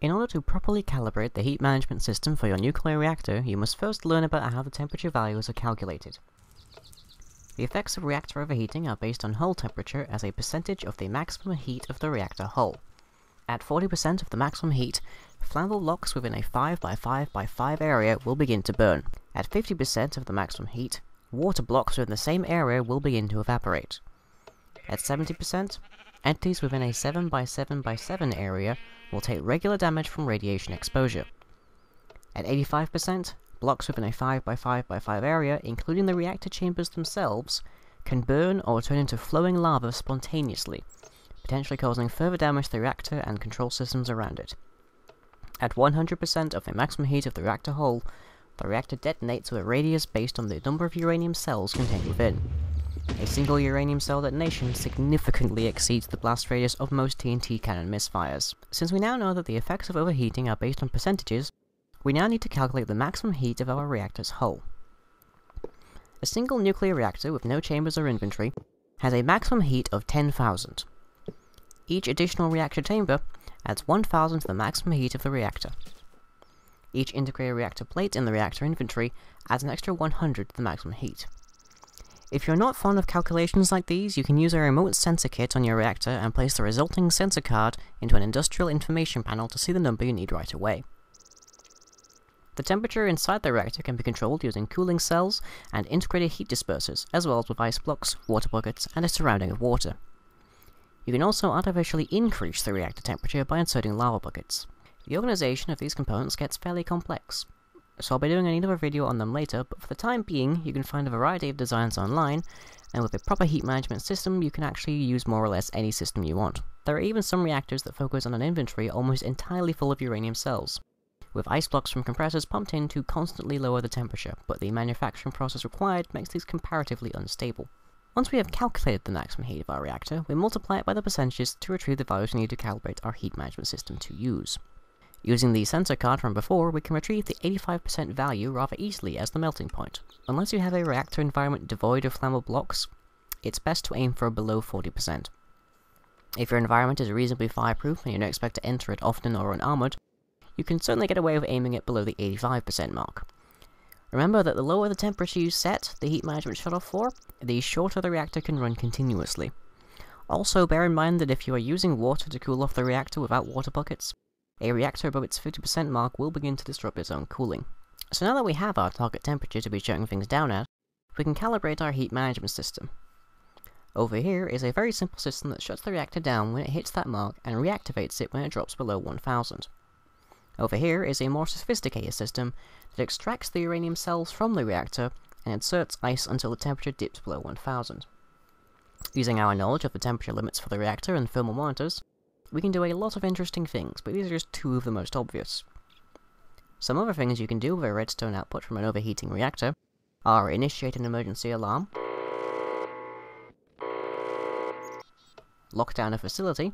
In order to properly calibrate the heat management system for your nuclear reactor, you must first learn about how the temperature values are calculated. The effects of reactor overheating are based on hull temperature as a percentage of the maximum heat of the reactor hull. At 40% of the maximum heat, flammable blocks within a 5x5x5 area will begin to burn. At 50% of the maximum heat, water blocks within the same area will begin to evaporate. At 70%, entities within a 7x7x7 area will take regular damage from radiation exposure. At 85%, blocks within a 5x5x5 area, including the reactor chambers themselves, can burn or turn into flowing lava spontaneously, potentially causing further damage to the reactor and control systems around it. At 100% of the maximum heat of the reactor hull, the reactor detonates with a radius based on the number of uranium cells contained within. A single uranium cell detonation significantly exceeds the blast radius of most TNT cannon misfires. Since we now know that the effects of overheating are based on percentages, we now need to calculate the maximum heat of our reactor's hull. A single nuclear reactor with no chambers or inventory has a maximum heat of 10,000. Each additional reactor chamber adds 1,000 to the maximum heat of the reactor. Each integrated reactor plate in the reactor inventory adds an extra 100 to the maximum heat. If you're not fond of calculations like these, you can use a remote sensor kit on your reactor and place the resulting sensor card into an industrial information panel to see the number you need right away. The temperature inside the reactor can be controlled using cooling cells and integrated heat dispersers, as well as with ice blocks, water buckets, and a surrounding of water. You can also artificially increase the reactor temperature by inserting lava buckets. The organization of these components gets fairly complex, so I'll be doing another video on them later, but for the time being, you can find a variety of designs online, and with a proper heat management system, you can actually use more or less any system you want. There are even some reactors that focus on an inventory almost entirely full of uranium cells, with ice blocks from compressors pumped in to constantly lower the temperature, but the manufacturing process required makes these comparatively unstable. Once we have calculated the maximum heat of our reactor, we multiply it by the percentages to retrieve the values we need to calibrate our heat management system to use. Using the sensor card from before, we can retrieve the 85% value rather easily as the melting point. Unless you have a reactor environment devoid of flammable blocks, it's best to aim for below 40%. If your environment is reasonably fireproof and you don't expect to enter it often or unarmored, you can certainly get away with aiming it below the 85% mark. Remember that the lower the temperature you set the heat management shutoff for, the shorter the reactor can run continuously. Also bear in mind that if you are using water to cool off the reactor without water buckets, a reactor above its 50% mark will begin to disrupt its own cooling. So now that we have our target temperature to be shutting things down at, we can calibrate our heat management system. Over here is a very simple system that shuts the reactor down when it hits that mark and reactivates it when it drops below 1000. Over here is a more sophisticated system that extracts the uranium cells from the reactor and inserts ice until the temperature dips below 1000. Using our knowledge of the temperature limits for the reactor and thermal monitors, we can do a lot of interesting things, but these are just two of the most obvious. Some other things you can do with a redstone output from an overheating reactor are initiate an emergency alarm, lock down a facility,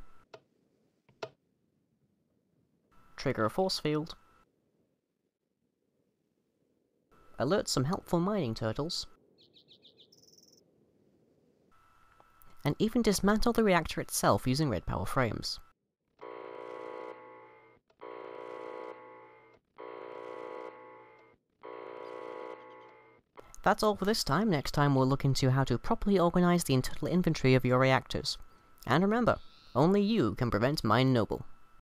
trigger a force field, alert some helpful mining turtles, and even dismantle the reactor itself using red power frames. That's all for this time. Next time we'll look into how to properly organize the internal inventory of your reactors. And remember, only you can prevent Mine Noble.